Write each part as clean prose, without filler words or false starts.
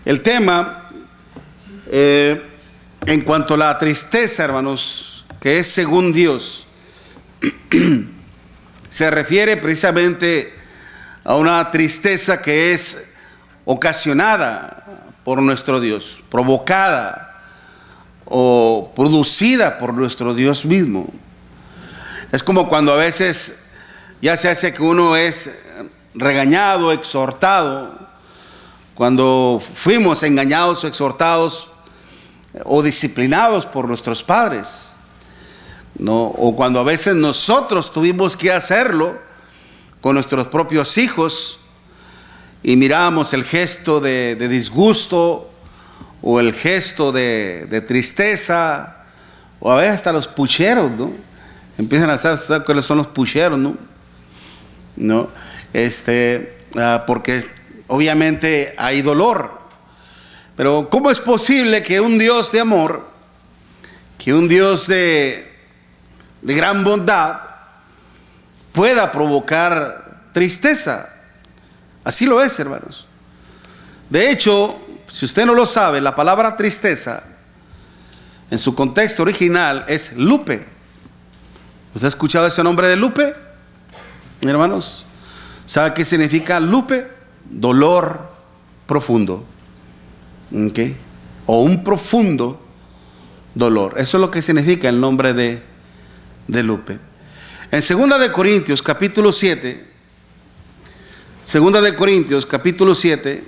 El tema, en cuanto a la tristeza, hermanos, que es según Dios, se refiere precisamente a una tristeza que es ocasionada por nuestro Dios, provocada o producida por nuestro Dios mismo. Es como cuando a veces ya se hace que uno es regañado, exhortado, cuando fuimos engañados o exhortados o disciplinados por nuestros padres, ¿no? O cuando a veces nosotros tuvimos que hacerlo con nuestros propios hijos y mirábamos el gesto de disgusto o el gesto de tristeza, o a veces hasta los pucheros, ¿no? Empiezan a saber cuáles son los pucheros, ¿no? Porque obviamente hay dolor. Pero ¿cómo es posible que un Dios de amor, que un Dios de gran bondad pueda provocar tristeza? Así lo es, hermanos. De hecho, si usted no lo sabe, la palabra tristeza en su contexto original es lupe. ¿Usted ha escuchado ese nombre de lupe, hermanos? ¿Sabe qué significa lupe? Dolor profundo. ¿Okay? O un profundo dolor. Eso es lo que significa el nombre de lupe. En 2 de Corintios capítulo 7, 2 de Corintios capítulo 7,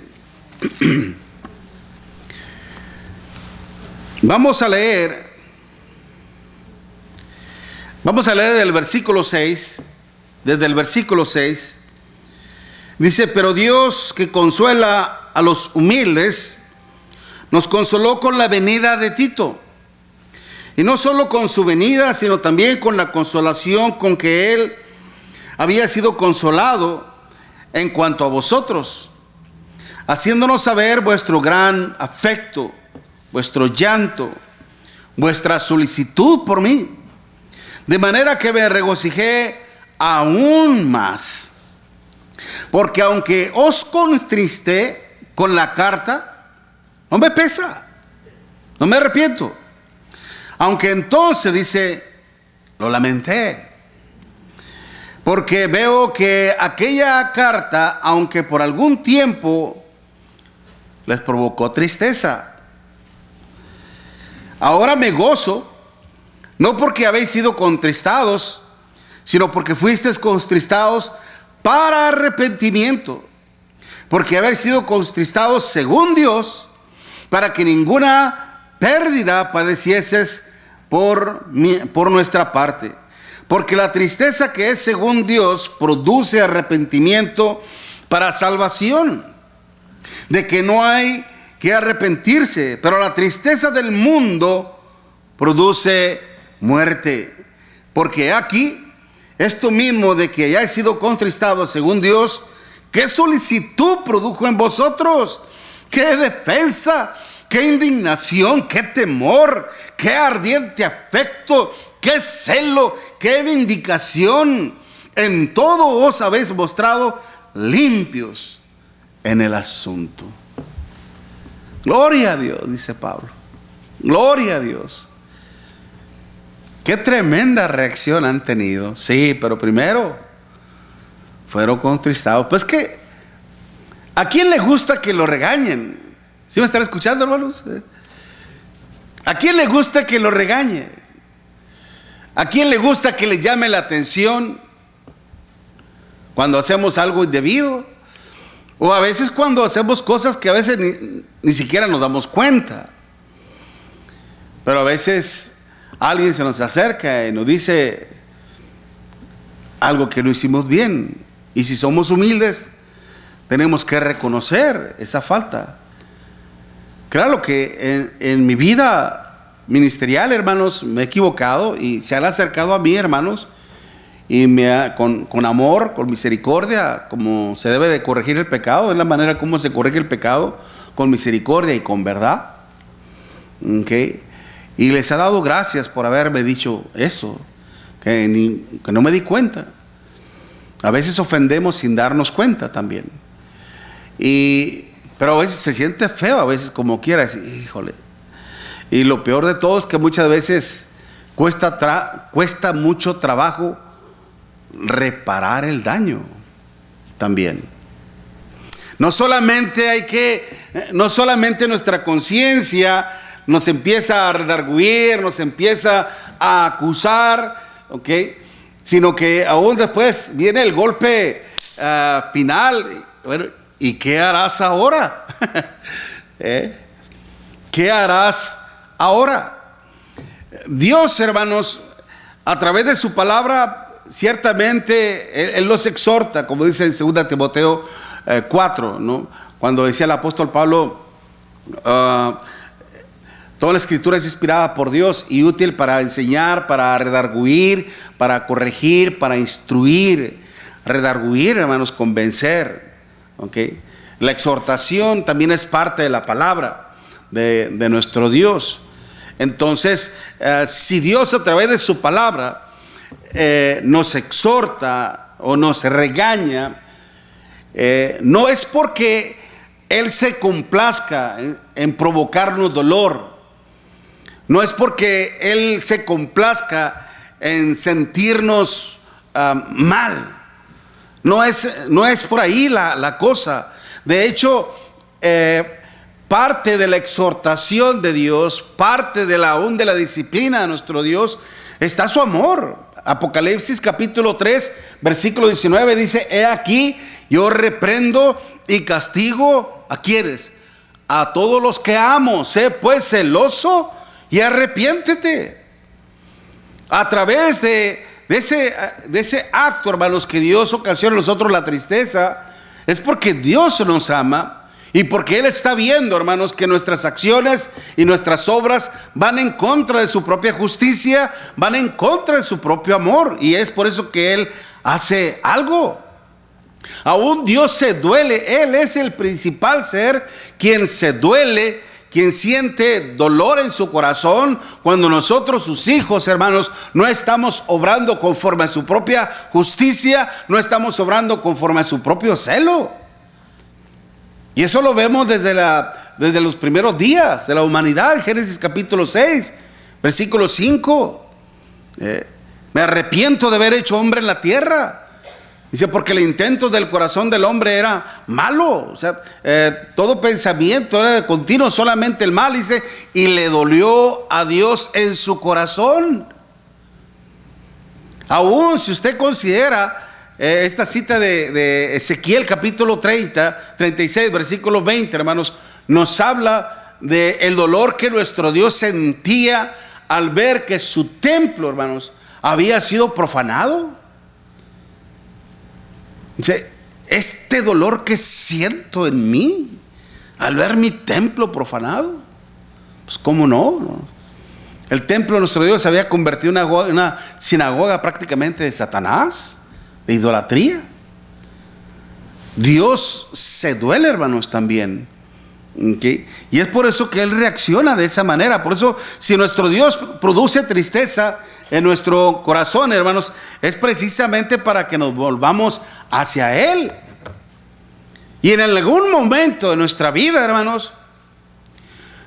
vamos a leer del versículo 6, desde el versículo 6, dice: pero Dios, que consuela a los humildes, nos consoló con la venida de Tito, y no solo con su venida, sino también con la consolación con que él había sido consolado en cuanto a vosotros, haciéndonos saber vuestro gran afecto, vuestro llanto, vuestra solicitud por mí, de manera que me regocijé aún más, porque aunque os contristé con la carta, no me pesa, no me arrepiento. Aunque entonces, dice, lo lamenté, porque veo que aquella carta, aunque por algún tiempo les provocó tristeza, ahora me gozo, no porque habéis sido contristados, sino porque fuisteis contristados para arrepentimiento, porque habéis sido contristados según Dios, para que ninguna pérdida padecieses por nuestra parte. Porque la tristeza que es según Dios produce arrepentimiento para salvación, de que no hay que arrepentirse, pero la tristeza del mundo produce muerte. Porque aquí, esto mismo de que hayáis sido contristados según Dios, ¿qué solicitud produjo en vosotros? ¿Qué defensa? ¿Qué indignación? ¿Qué temor? ¿Qué ardiente afecto? ¿Qué celo? ¿Qué vindicación? En todo os habéis mostrado limpios en el asunto. Gloria a Dios, dice Pablo. Gloria a Dios. Qué tremenda reacción han tenido. Sí, pero primero fueron contristados. Pues que, ¿a quién le gusta que lo regañen? ¿Sí me están escuchando, hermanos? ¿A quién le gusta que lo regañe? ¿A quién le gusta que le llame la atención cuando hacemos algo indebido? O a veces cuando hacemos cosas que a veces ni siquiera nos damos cuenta. Pero a veces alguien se nos acerca y nos dice algo que no hicimos bien. Y si somos humildes, tenemos que reconocer esa falta. Claro que en mi vida ministerial, hermanos, me he equivocado y se han acercado a mí, hermanos, y con amor, con misericordia, como se debe de corregir el pecado. Es la manera como se corrige el pecado, con misericordia y con verdad. ¿Okay? Y les ha dado gracias por haberme dicho eso, que no me di cuenta. A veces ofendemos sin darnos cuenta también. Pero a veces se siente feo, a veces como quiera, decir, híjole. Y lo peor de todo es que muchas veces cuesta mucho trabajo reparar el daño también. No solamente nuestra conciencia nos empieza a redarguir, nos empieza a acusar, ¿ok? Sino que aún después viene el golpe final. Bueno, ¿y qué harás ahora? ¿Qué harás ahora? Dios, hermanos, a través de su palabra, ciertamente Él los exhorta, como dice en 2 Timoteo 4, ¿no? Cuando decía el apóstol Pablo, toda la escritura es inspirada por Dios y útil para enseñar, para redarguir, para corregir, para instruir. Redarguir, hermanos, convencer, ¿ok? La exhortación también es parte de la palabra de nuestro Dios. Entonces, si Dios a través de su palabra nos exhorta o nos regaña, no es porque Él se complazca en provocarnos dolor, no es porque Él se complazca en sentirnos mal, no es por ahí la cosa. De hecho, parte de la exhortación de Dios, parte de la disciplina de nuestro Dios, está su amor. Apocalipsis capítulo 3, versículo 19 dice: he aquí, yo reprendo y castigo ¿a quiénes? A todos los que amo. Sé pues celoso y arrepiéntete. A través de ese acto, hermanos, que Dios ocasiona en nosotros la tristeza, es porque Dios nos ama. Y porque Él está viendo, hermanos, que nuestras acciones y nuestras obras van en contra de su propia justicia, van en contra de su propio amor. Y es por eso que Él hace algo. Aún Dios se duele. Él es el principal ser quien se duele, quien siente dolor en su corazón cuando nosotros, sus hijos, hermanos, no estamos obrando conforme a su propia justicia, no estamos obrando conforme a su propio celo. Y eso lo vemos desde los primeros días de la humanidad. Génesis capítulo 6, versículo 5. Me arrepiento de haber hecho hombre en la tierra. Dice, porque el intento del corazón del hombre era malo. O sea, todo pensamiento era de continuo, solamente el mal. Dice, y le dolió a Dios en su corazón. Aún si usted considera esta cita de Ezequiel capítulo 36, versículo 20, hermanos, nos habla del dolor que nuestro Dios sentía al ver que su templo, hermanos, había sido profanado. Dice, este dolor que siento en mí al ver mi templo profanado, pues cómo no. El templo de nuestro Dios se había convertido en una sinagoga prácticamente de Satanás, de idolatría. Dios se duele, hermanos, también. ¿Okay? Y es por eso que Él reacciona de esa manera. Por eso, si nuestro Dios produce tristeza en nuestro corazón, hermanos, es precisamente para que nos volvamos hacia Él. Y en algún momento de nuestra vida, hermanos,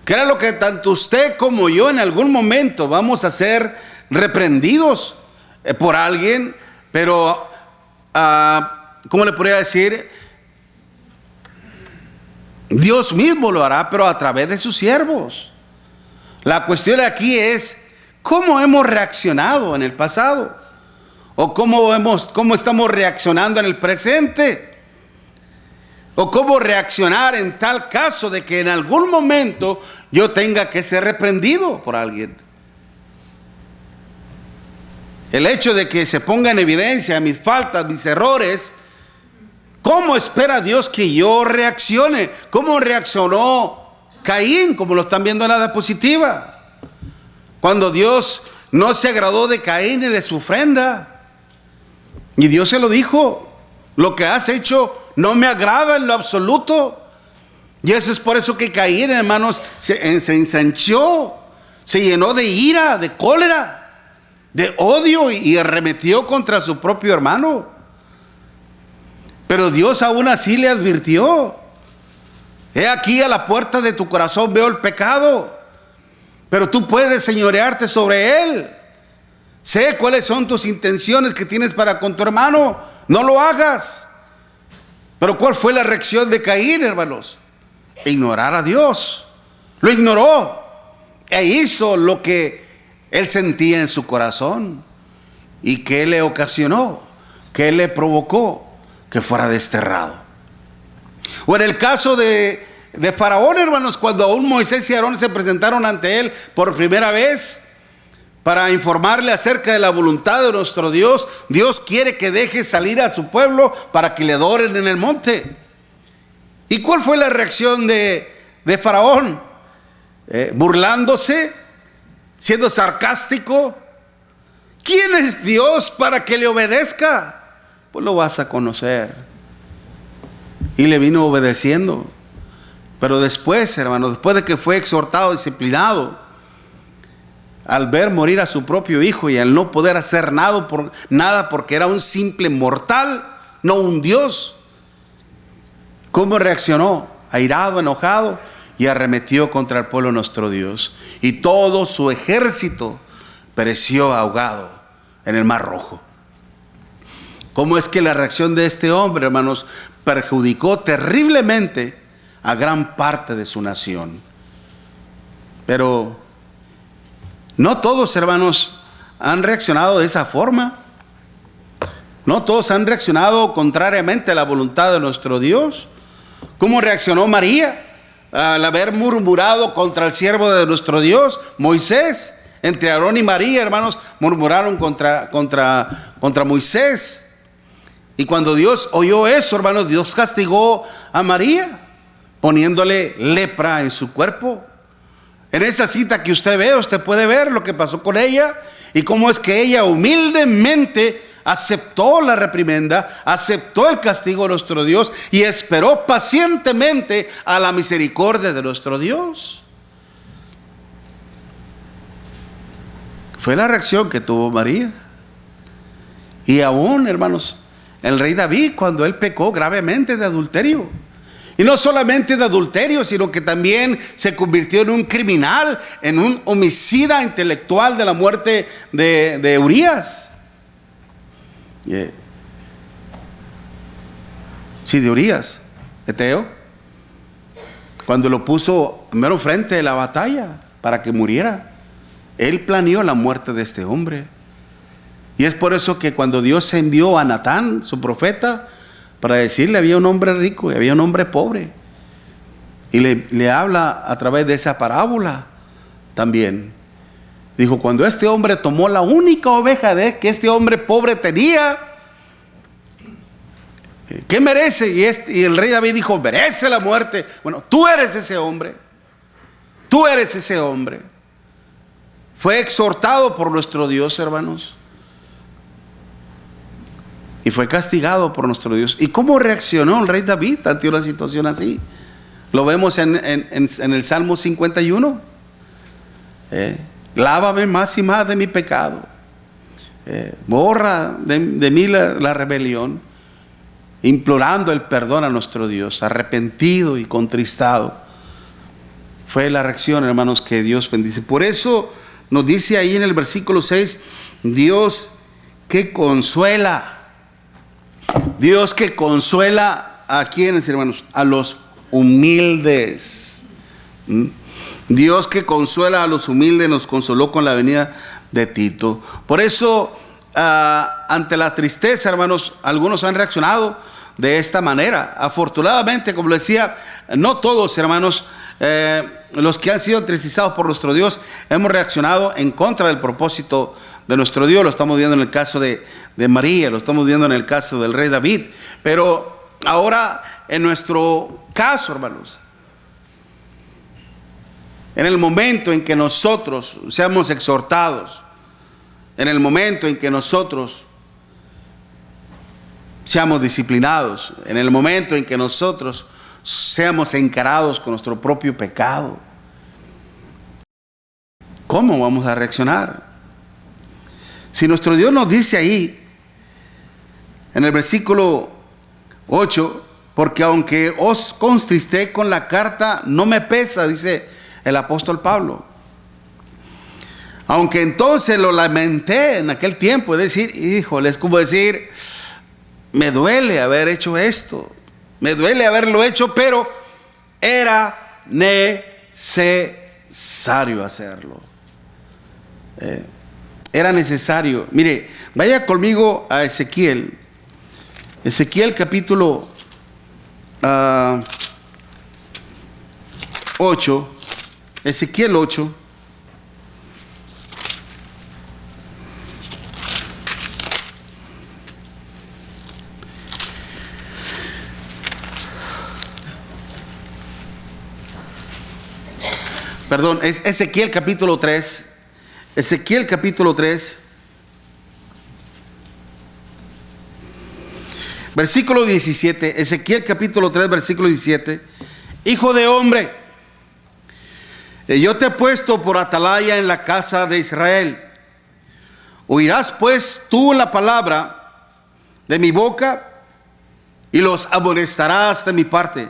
que era lo que tanto usted como yo en algún momento vamos a ser reprendidos por alguien, pero ¿cómo le podría decir? Dios mismo lo hará, pero a través de sus siervos. La cuestión aquí es cómo hemos reaccionado en el pasado, o cómo estamos reaccionando en el presente, o cómo reaccionar en tal caso de que en algún momento yo tenga que ser reprendido por alguien. El hecho de que se ponga en evidencia mis faltas, mis errores, ¿cómo espera Dios que yo reaccione? ¿Cómo reaccionó Caín? Como lo están viendo en la diapositiva. Cuando Dios no se agradó de Caín y de su ofrenda. Y Dios se lo dijo: lo que has hecho no me agrada en lo absoluto. Y eso es por eso que Caín, hermanos, se ensanchó, se llenó de ira, de cólera, de odio, y arremetió contra su propio hermano. Pero Dios aún así le advirtió: He aquí a la puerta de tu corazón veo el pecado, pero tú puedes señorearte sobre él. Sé cuáles son tus intenciones que tienes para con tu hermano, no lo hagas. Pero ¿cuál fue la reacción de Caín, hermanos? Ignorar a Dios. Lo ignoró e hizo lo que él sentía en su corazón. ¿Y qué le ocasionó? ¿Qué le provocó? Que fuera desterrado. O en el caso de Faraón, hermanos, cuando aún Moisés y Aarón se presentaron ante él por primera vez para informarle acerca de la voluntad de nuestro Dios. Dios quiere que deje salir a su pueblo para que le adoren en el monte. ¿Y cuál fue la reacción de Faraón? Burlándose, siendo sarcástico. ¿Quién es Dios para que le obedezca? Pues lo vas a conocer. Y le vino obedeciendo. Pero después, hermano, después de que fue exhortado, disciplinado, al ver morir a su propio hijo y al no poder hacer nada porque era un simple mortal, no un Dios, ¿cómo reaccionó? Airado, enojado, y arremetió contra el pueblo nuestro Dios. Y todo su ejército pereció ahogado en el Mar Rojo. ¿Cómo es que la reacción de este hombre, hermanos, perjudicó terriblemente a gran parte de su nación? Pero no todos, hermanos, han reaccionado de esa forma. No todos han reaccionado contrariamente a la voluntad de nuestro Dios. ¿Cómo reaccionó María al haber murmurado contra el siervo de nuestro Dios, Moisés? Entre Aarón y María, hermanos, murmuraron contra Moisés. Y cuando Dios oyó eso, hermanos, Dios castigó a María, poniéndole lepra en su cuerpo. En esa cita que usted ve, usted puede ver lo que pasó con ella y cómo es que ella humildemente aceptó la reprimenda, aceptó el castigo de nuestro Dios y esperó pacientemente a la misericordia de nuestro Dios. Fue la reacción que tuvo María. Y aún, hermanos, el rey David, cuando él pecó gravemente de adulterio, y no solamente de adulterio, sino que también se convirtió en un criminal, en un homicida intelectual de la muerte de Urías. Sí, de Urías, Eteo, cuando lo puso mero frente de la batalla para que muriera. Él planeó la muerte de este hombre. Y es por eso que cuando Dios envió a Natán, su profeta, para decirle, había un hombre rico y había un hombre pobre, y le habla a través de esa parábola también. Dijo, cuando este hombre tomó la única oveja que este hombre pobre tenía, ¿qué merece? Y el rey David dijo, merece la muerte. Bueno, tú eres ese hombre. Tú eres ese hombre. Fue exhortado por nuestro Dios, hermanos, y fue castigado por nuestro Dios. ¿Y cómo reaccionó el rey David ante una situación así? Lo vemos en el Salmo 51. Lávame más y más de mi pecado. Borra de mí la rebelión. Implorando el perdón a nuestro Dios, arrepentido y contristado. Fue la reacción, hermanos, que Dios bendice. Por eso nos dice ahí en el versículo 6, Dios que consuela. Dios que consuela a quienes, hermanos, a los humildes. Dios que consuela a los humildes nos consoló con la venida de Tito. Por eso, ante la tristeza, hermanos, algunos han reaccionado de esta manera. Afortunadamente, como les decía, no todos, hermanos, los que han sido entristizados por nuestro Dios, hemos reaccionado en contra del propósito de nuestro Dios. Lo estamos viendo en el caso de María, lo estamos viendo en el caso del rey David. Pero ahora, en nuestro caso, hermanos, en el momento en que nosotros seamos exhortados, en el momento en que nosotros seamos disciplinados, en el momento en que nosotros seamos encarados con nuestro propio pecado, ¿cómo vamos a reaccionar? Si nuestro Dios nos dice ahí, en el versículo 8, porque aunque os contristé con la carta, no me pesa, dice el apóstol Pablo. Aunque entonces lo lamenté en aquel tiempo, es decir, híjole, es como decir, me duele haber hecho esto, me duele haberlo hecho, pero era necesario hacerlo. Era necesario. Mire, vaya conmigo a Ezequiel capítulo 8, Ezequiel 8. Perdón, es Ezequiel capítulo 3. Ezequiel capítulo 3. Versículo 17. Ezequiel capítulo 3, versículo 17. Hijo de hombre, yo te he puesto por atalaya en la casa de Israel. Oirás pues tú la palabra de mi boca y los amonestarás de mi parte.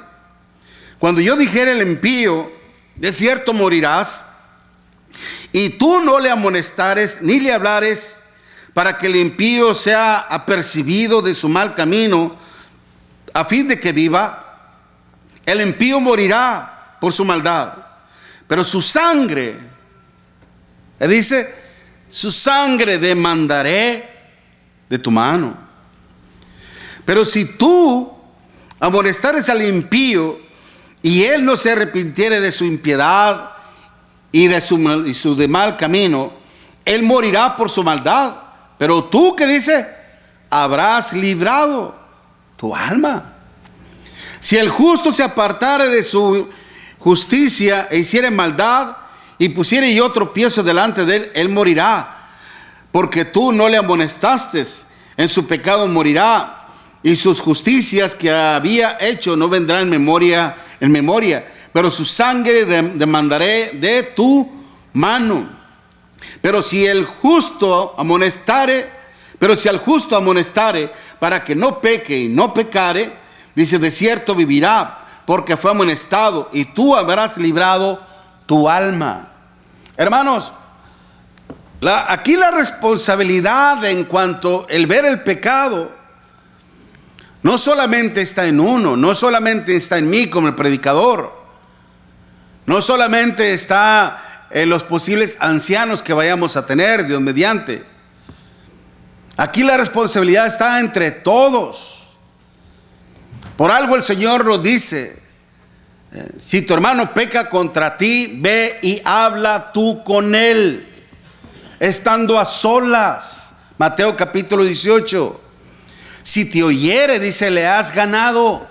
Cuando yo dijere el impío, de cierto morirás, y tú no le amonestares ni le hablares, para que el impío sea apercibido de su mal camino, a fin de que viva, el impío morirá por su maldad, pero su sangre, dice, su sangre demandaré de tu mano. Pero si tú amonestares al impío, y él no se arrepintiere de su impiedad y de su de mal camino, él morirá por su maldad. Pero tú, ¿qué dice? Habrás librado tu alma. Si el justo se apartare de su justicia e hiciere maldad y pusiere yo tropiezo delante de él, él morirá. Porque tú no le amonestaste, en su pecado morirá. Y sus justicias que había hecho no vendrán en memoria, pero su sangre demandaré de tu mano. Pero si al justo amonestare para que no peque y no pecare, dice, de cierto vivirá, porque fue amonestado, y tú habrás librado tu alma. Hermanos, aquí la responsabilidad en cuanto el ver el pecado no solamente está en uno, no solamente está en mí como el predicador, no solamente está en los posibles ancianos que vayamos a tener, Dios mediante. Aquí la responsabilidad está entre todos. Por algo el Señor nos dice, si tu hermano peca contra ti, ve y habla tú con él, estando a solas. Mateo capítulo 18. Si te oyere, dice, le has ganado.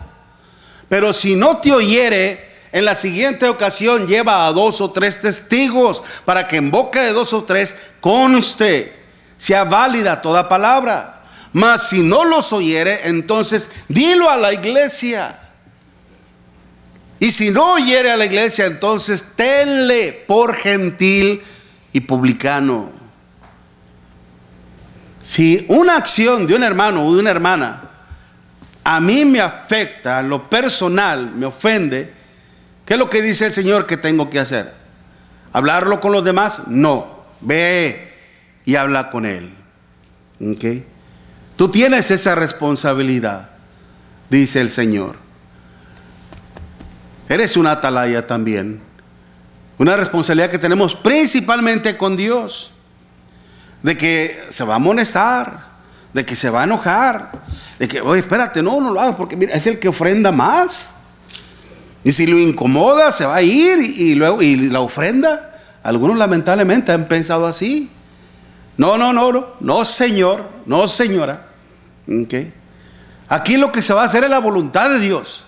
Pero si no te oyere, en la siguiente ocasión lleva a 2 o 3 testigos, para que en boca de 2 o 3 conste, sea válida toda palabra. Mas si no los oyere, entonces dilo a la iglesia. Y si no oyere a la iglesia, entonces tenle por gentil y publicano. Si una acción de un hermano o de una hermana a mí me afecta, en lo personal me ofende, ¿qué es lo que dice el Señor que tengo que hacer? ¿Hablarlo con los demás? No, ve y habla con él. ¿Okay? Tú tienes esa responsabilidad, dice el Señor. Eres una atalaya también. Una responsabilidad que tenemos principalmente con Dios. De que se va a amonestar, de que se va a enojar, de que, oye, espérate, no lo hagas, porque mira, es el que ofrenda más. Y si lo incomoda, se va a ir y luego la ofrenda. Algunos lamentablemente han pensado así. No, señor, no, señora. ¿Okay? Aquí lo que se va a hacer es la voluntad de Dios,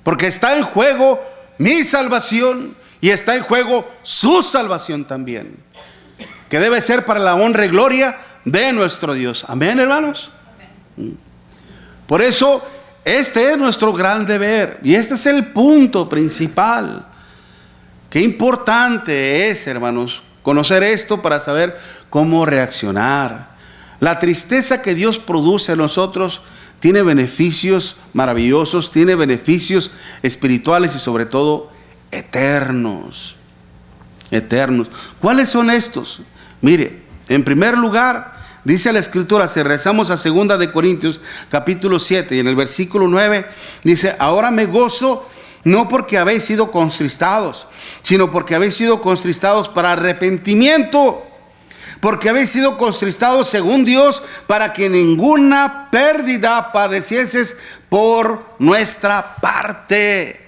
porque está en juego mi salvación y está en juego su salvación también, que debe ser para la honra y gloria de nuestro Dios. Amén, hermanos. Amén. Por eso este es nuestro gran deber, y este es el punto principal. Qué importante es, hermanos, conocer esto para saber cómo reaccionar. La tristeza que Dios produce en nosotros tiene beneficios maravillosos, tiene beneficios espirituales y sobre todo eternos. Eternos. ¿Cuáles son estos? Mire, en primer lugar, dice la Escritura, si rezamos a 2 de Corintios capítulo 7 y en el versículo 9, dice: ahora me gozo no porque habéis sido contristados, sino porque habéis sido contristados para arrepentimiento. Porque habéis sido contristados según Dios, para que ninguna pérdida padecieses por nuestra parte.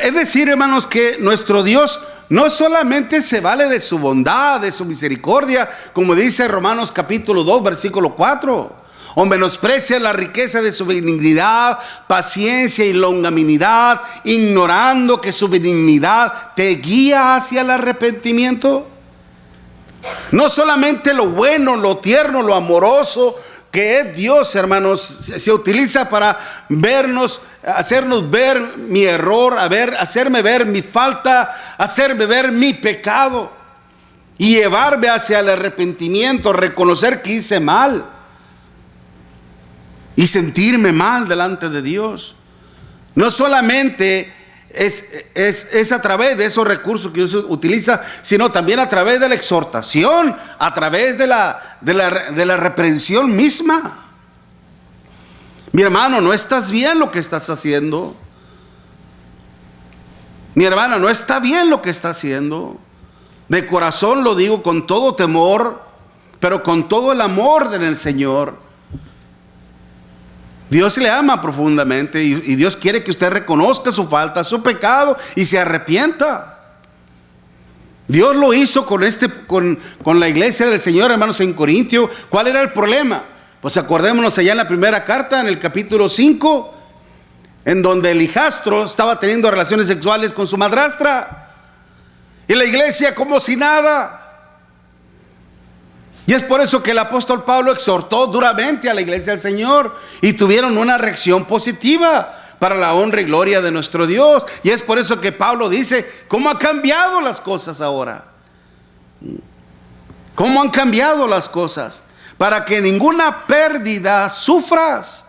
Es decir, hermanos, que nuestro Dios no solamente se vale de su bondad, de su misericordia, como dice Romanos capítulo 2, versículo 4. O menosprecia la riqueza de su benignidad, paciencia y longanimidad, ignorando que su benignidad te guía hacia el arrepentimiento. No solamente lo bueno, lo tierno, lo amoroso que es Dios, hermanos, se utiliza para vernos, hacernos ver mi error, hacerme ver mi falta, hacerme ver mi pecado y llevarme hacia el arrepentimiento, reconocer que hice mal y sentirme mal delante de Dios. No solamente es a través de esos recursos que Dios utiliza, sino también a través de la exhortación, a través de la reprensión misma. Mi hermano, no estás bien lo que estás haciendo. Mi hermana, no está bien lo que está haciendo. De corazón lo digo con todo temor, pero con todo el amor del Señor. Dios le ama profundamente y Dios quiere que usted reconozca su falta, su pecado y se arrepienta. Dios lo hizo con la iglesia del Señor, hermanos, en Corintio. ¿Cuál era el problema? Pues acordémonos allá en la primera carta, en el capítulo 5, en donde el hijastro estaba teniendo relaciones sexuales con su madrastra y la iglesia como si nada. Y es por eso que el apóstol Pablo exhortó duramente a la iglesia del Señor y tuvieron una reacción positiva para la honra y gloria de nuestro Dios. Y es por eso que Pablo dice: ¿cómo han cambiado las cosas ahora? ¿Cómo han cambiado las cosas? Para que ninguna pérdida sufras.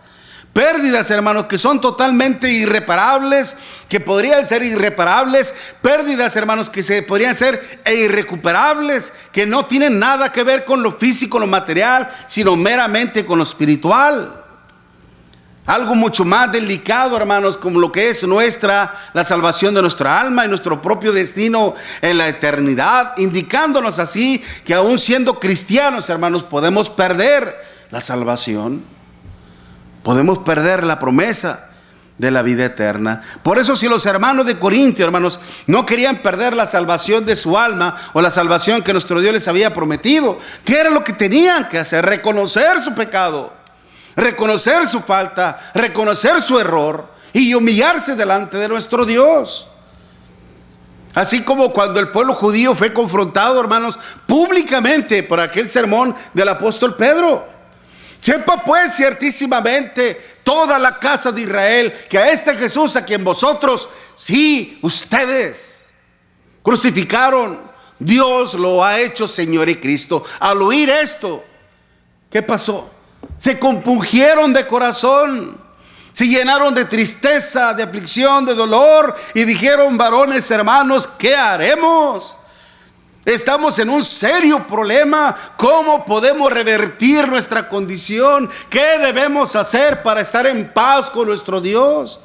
Pérdidas, hermanos, que son totalmente irreparables, que podrían ser irreparables. Pérdidas, hermanos, que se podrían ser irrecuperables, que no tienen nada que ver con lo físico, lo material, sino meramente con lo espiritual. Algo mucho más delicado, hermanos, como lo que es la salvación de nuestra alma y nuestro propio destino en la eternidad, indicándonos así que aún siendo cristianos, hermanos, podemos perder la salvación. Podemos perder la promesa de la vida eterna. Por eso, si los hermanos de Corintio, hermanos, no querían perder la salvación de su alma o la salvación que nuestro Dios les había prometido, ¿qué era lo que tenían que hacer? Reconocer su pecado, reconocer su falta, reconocer su error y humillarse delante de nuestro Dios. Así como cuando el pueblo judío fue confrontado, hermanos, públicamente por aquel sermón del apóstol Pedro. Sepa pues ciertísimamente toda la casa de Israel que a este Jesús, a quien vosotros, sí, ustedes crucificaron, Dios lo ha hecho Señor y Cristo. Al oír esto, ¿qué pasó? Se compungieron de corazón, se llenaron de tristeza, de aflicción, de dolor y dijeron: varones hermanos, ¿qué haremos? Estamos en un serio problema. ¿Cómo podemos revertir nuestra condición? ¿Qué debemos hacer para estar en paz con nuestro Dios?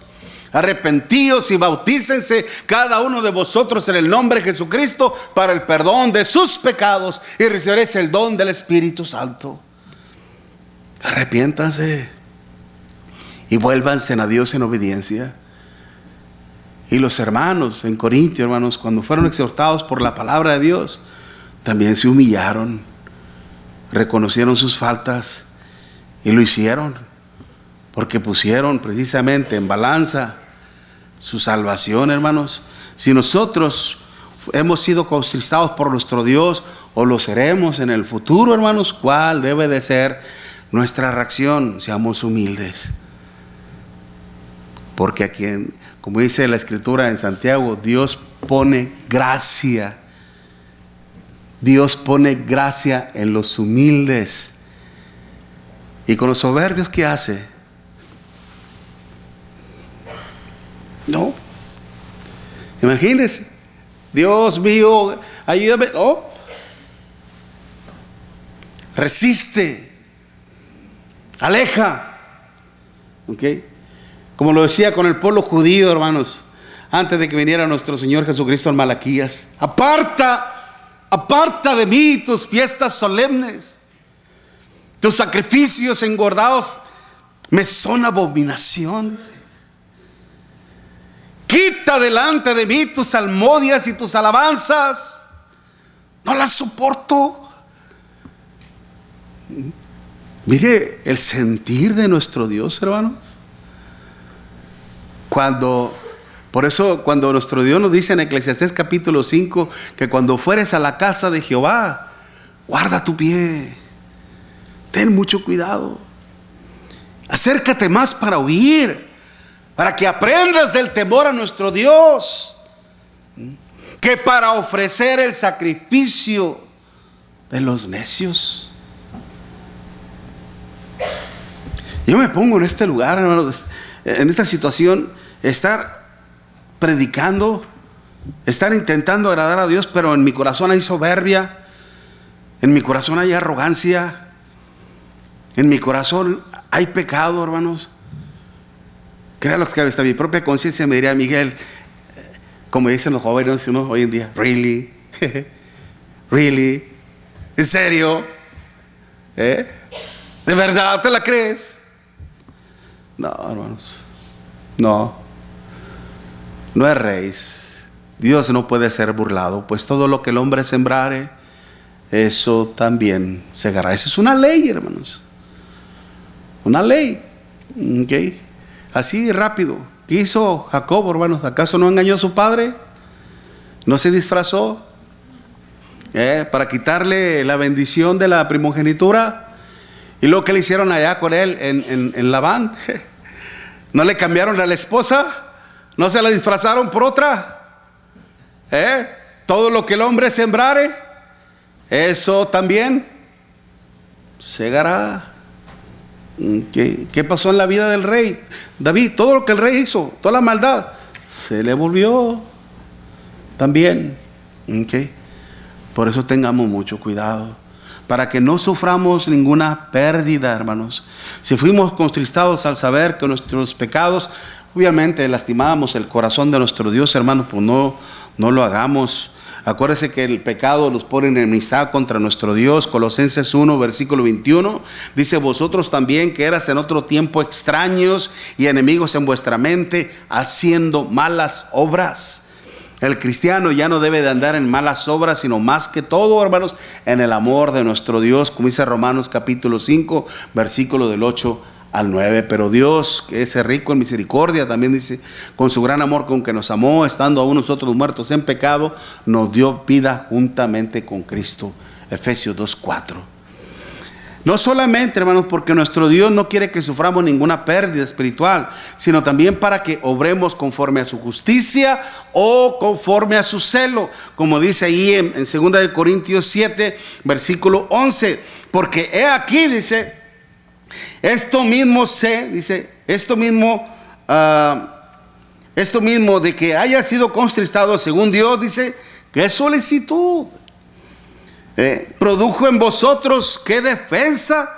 Arrepentíos y bautícense cada uno de vosotros en el nombre de Jesucristo para el perdón de sus pecados y recibiréis el don del Espíritu Santo. Arrepiéntanse y vuélvanse a Dios en obediencia. Y los hermanos en Corintio, hermanos, cuando fueron exhortados por la palabra de Dios, también se humillaron, reconocieron sus faltas y lo hicieron, porque pusieron precisamente en balanza su salvación, hermanos. Si nosotros hemos sido contristados por nuestro Dios o lo seremos en el futuro, hermanos, ¿cuál debe de ser nuestra reacción? Seamos humildes, porque a quien, como dice la Escritura en Santiago, Dios pone gracia. Dios pone gracia en los humildes. Y con los soberbios, ¿qué hace? No. Imagínense. Dios mío, ayúdame. Oh. Resiste. Aleja. ¿Ok? Como lo decía con el pueblo judío, hermanos, antes de que viniera nuestro Señor Jesucristo en Malaquías: aparta de mí tus fiestas solemnes, tus sacrificios engordados me son abominaciones. Quita delante de mí tus salmodias y tus alabanzas, no las soporto. Mire el sentir de nuestro Dios, hermanos. Por eso cuando nuestro Dios nos dice en Eclesiastés capítulo 5 que cuando fueres a la casa de Jehová, guarda tu pie, ten mucho cuidado, acércate más para oír, para que aprendas del temor a nuestro Dios, que para ofrecer el sacrificio de los necios. Yo me pongo en este lugar, hermanos, en esta situación, estar predicando, estar intentando agradar a Dios, pero en mi corazón hay soberbia, en mi corazón hay arrogancia, en mi corazón hay pecado, hermanos. Créanlo que hasta mi propia conciencia me diría: Miguel, como dicen los jóvenes, ¿no?, hoy en día, really, really, ¿en serio? ¿De verdad te la crees? No, hermanos, no erréis. Dios no puede ser burlado, pues todo lo que el hombre sembrare, eso también segará. Esa es una ley, hermanos, una ley. ¿Okay? Así rápido. ¿Qué hizo Jacob, hermanos? ¿Acaso no engañó a su padre? ¿No se disfrazó para quitarle la bendición de la primogenitura? ¿Y lo que le hicieron allá con él en Labán? ¿No le cambiaron a la esposa? ¿No se la disfrazaron por otra? Todo lo que el hombre sembrare, eso también segará. ¿Qué pasó en la vida del rey David? Todo lo que el rey hizo, toda la maldad, se le volvió también. Por eso tengamos mucho cuidado, para que no suframos ninguna pérdida, hermanos. Si fuimos contristados al saber que nuestros pecados obviamente lastimamos el corazón de nuestro Dios, hermanos, pues no lo hagamos. Acuérdense que el pecado nos pone en enemistad contra nuestro Dios. Colosenses 1, versículo 21, dice: vosotros también, que eras en otro tiempo extraños y enemigos en vuestra mente, haciendo malas obras. El cristiano ya no debe de andar en malas obras, sino más que todo, hermanos, en el amor de nuestro Dios, como dice Romanos capítulo 5, versículo del 8 al 9. Pero Dios, que es rico en misericordia, también dice: con su gran amor con que nos amó, estando aún nosotros muertos en pecado, nos dio vida juntamente con Cristo. Efesios 2:4. No solamente, hermanos, porque nuestro Dios no quiere que suframos ninguna pérdida espiritual, sino también para que obremos conforme a su justicia o conforme a su celo, como dice ahí en 2 Corintios 7, versículo 11. Porque he aquí, dice, esto mismo de que haya sido contristado según Dios, dice, qué solicitud produjo en vosotros, qué defensa,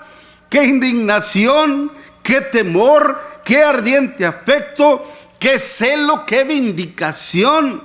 qué indignación, qué temor, qué ardiente afecto, qué celo, qué vindicación.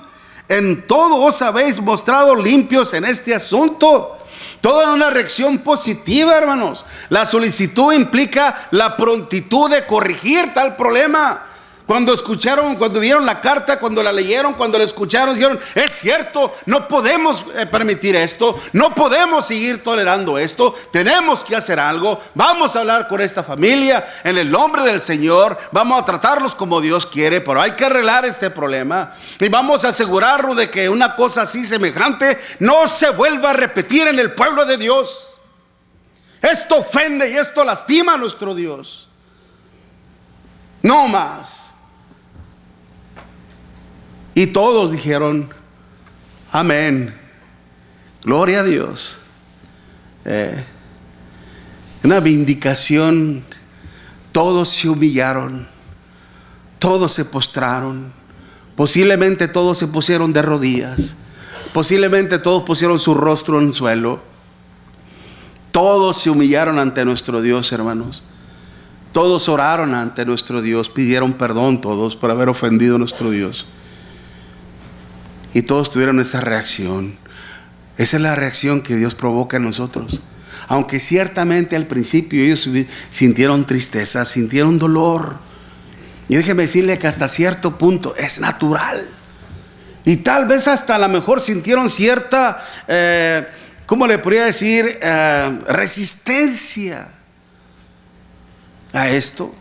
En todo os habéis mostrado limpios en este asunto. Toda una reacción positiva, hermanos. La solicitud implica la prontitud de corregir tal problema. Cuando escucharon, cuando vieron la carta, cuando la leyeron, cuando la escucharon, dijeron: es cierto, no podemos permitir esto, no podemos seguir tolerando esto, tenemos que hacer algo. Vamos a hablar con esta familia en el nombre del Señor, vamos a tratarlos como Dios quiere, pero hay que arreglar este problema y vamos a asegurarnos de que una cosa así semejante no se vuelva a repetir en el pueblo de Dios. Esto ofende y esto lastima a nuestro Dios. No más. Y todos dijeron: amén, gloria a Dios. una vindicación. Todos se humillaron, todos se postraron, posiblemente todos se pusieron de rodillas, posiblemente todos pusieron su rostro en el suelo. Todos se humillaron ante nuestro Dios, hermanos. Todos oraron ante nuestro Dios, pidieron perdón todos por haber ofendido a nuestro Dios. Y todos tuvieron esa reacción. Esa es la reacción que Dios provoca en nosotros. Aunque ciertamente al principio ellos sintieron tristeza, sintieron dolor. Y déjeme decirle que hasta cierto punto es natural. Y tal vez hasta a lo mejor sintieron cierta, ¿cómo le podría decir? Resistencia a esto.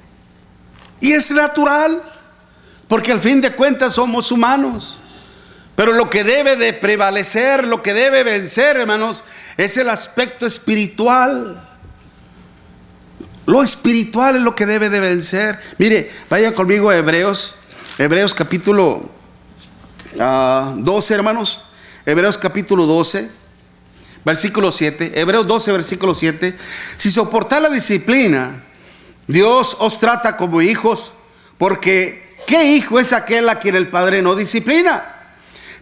Y es natural, porque al fin de cuentas somos humanos. Pero lo que debe de prevalecer, lo que debe vencer, hermanos, es el aspecto espiritual. Lo espiritual es lo que debe de vencer. Mire, vaya conmigo a Hebreos capítulo 12, hermanos. Hebreos capítulo 12, versículo 7. Hebreos 12, versículo 7. Si soportáis la disciplina, Dios os trata como hijos, porque ¿qué hijo es aquel a quien el Padre no disciplina?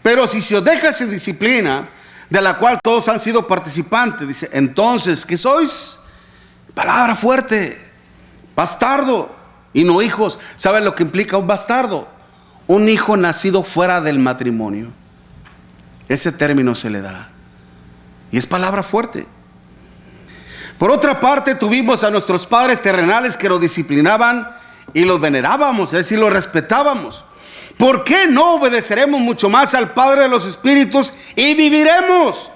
Pero si se os deja esa disciplina, de la cual todos han sido participantes, dice, entonces, ¿qué sois? Palabra fuerte, bastardo y no hijos. ¿Saben lo que implica un bastardo? Un hijo nacido fuera del matrimonio. Ese término se le da. Y es palabra fuerte. Por otra parte, tuvimos a nuestros padres terrenales que nos disciplinaban y los venerábamos, es decir, los respetábamos. ¿Por qué no obedeceremos mucho más al Padre de los Espíritus y viviremos?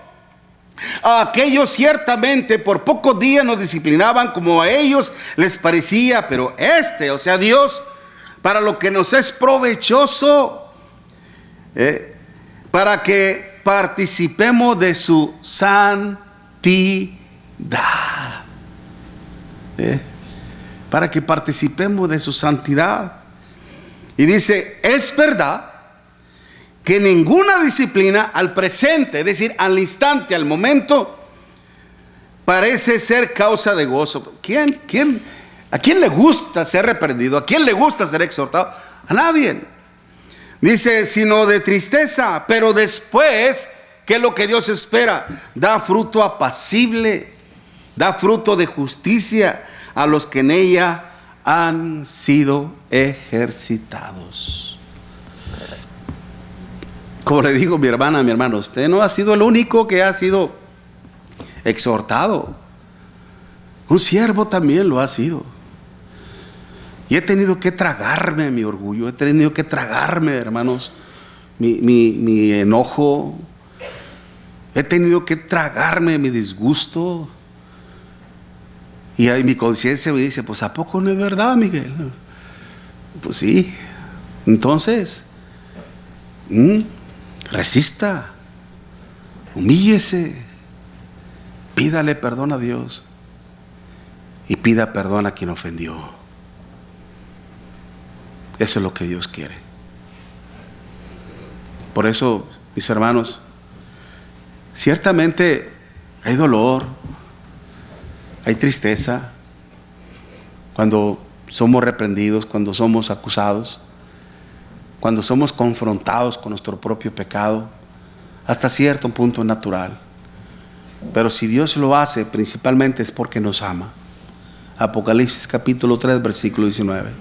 A aquellos ciertamente por pocos días nos disciplinaban como a ellos les parecía, pero o sea Dios, para lo que nos es provechoso, para que participemos de su santidad. Para que participemos de su santidad. Y dice, es verdad que ninguna disciplina al presente, es decir, al instante, al momento, parece ser causa de gozo. ¿A quién le gusta ser reprendido? ¿A quién le gusta ser exhortado? A nadie. Dice, sino de tristeza, pero después, ¿qué es lo que Dios espera? Da fruto apacible, da fruto de justicia a los que en ella han sido ejercitados. Como le digo mi hermana, mi hermano, usted no ha sido el único que ha sido exhortado. Un siervo también lo ha sido. Y he tenido que tragarme mi orgullo, he tenido que tragarme, hermanos, mi enojo. He tenido que tragarme mi disgusto. Y ahí mi conciencia me dice, pues ¿a poco no es verdad, Miguel? Pues sí. Entonces, resista, humíllese, pídale perdón a Dios y pida perdón a quien ofendió. Eso es lo que Dios quiere. Por eso, mis hermanos, ciertamente hay dolor, hay tristeza cuando somos reprendidos, cuando somos acusados, cuando somos confrontados con nuestro propio pecado. Hasta cierto punto es natural. Pero si Dios lo hace, principalmente es porque nos ama. Apocalipsis capítulo 3, versículo 19.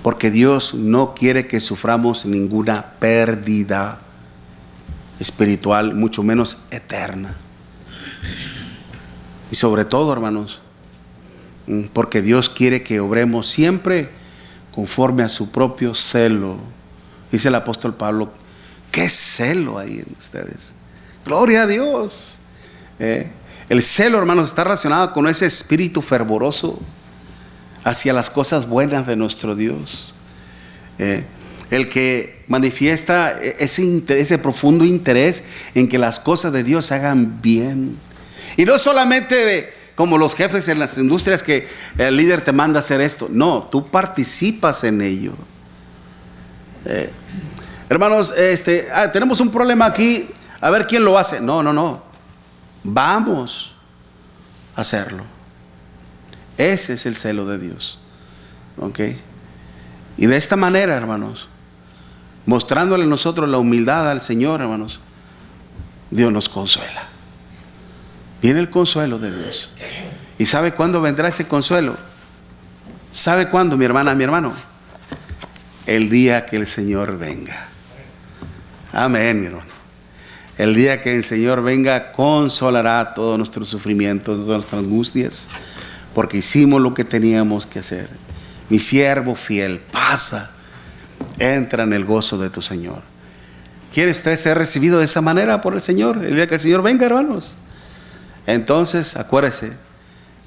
Porque Dios no quiere que suframos ninguna pérdida espiritual, mucho menos eterna. Y sobre todo, hermanos, porque Dios quiere que obremos siempre conforme a su propio celo. Dice el apóstol Pablo, ¿qué celo hay en ustedes? Gloria a Dios. El celo, hermanos, está relacionado con ese espíritu fervoroso hacia las cosas buenas de nuestro Dios. El que manifiesta ese profundo interés en que las cosas de Dios se hagan bien. Y no solamente como los jefes en las industrias que el líder te manda hacer esto. No, tú participas en ello. Hermanos, tenemos un problema aquí. A ver quién lo hace. No. Vamos a hacerlo. Ese es el celo de Dios. ¿Ok? Y de esta manera, hermanos, mostrándole nosotros la humildad al Señor, hermanos, Dios nos consuela. Viene el consuelo de Dios. ¿Y sabe cuándo vendrá ese consuelo? ¿Sabe cuándo, mi hermana, mi hermano? El día que el Señor venga. Amén, mi hermano. El día que el Señor venga, consolará todos nuestros sufrimientos, todas nuestras angustias, porque hicimos lo que teníamos que hacer. Mi siervo fiel, pasa, entra en el gozo de tu Señor. ¿Quiere usted ser recibido de esa manera por el Señor? El día que el Señor venga, hermanos. Entonces, acuérdese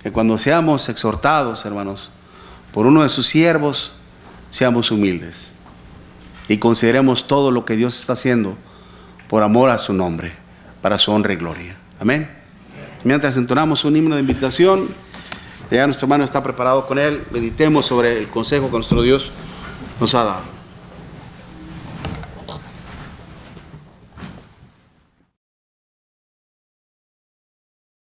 que cuando seamos exhortados, hermanos, por uno de sus siervos, seamos humildes y consideremos todo lo que Dios está haciendo por amor a su nombre, para su honra y gloria. Amén. Mientras entonamos un himno de invitación, ya nuestro hermano está preparado con él, meditemos sobre el consejo que nuestro Dios nos ha dado.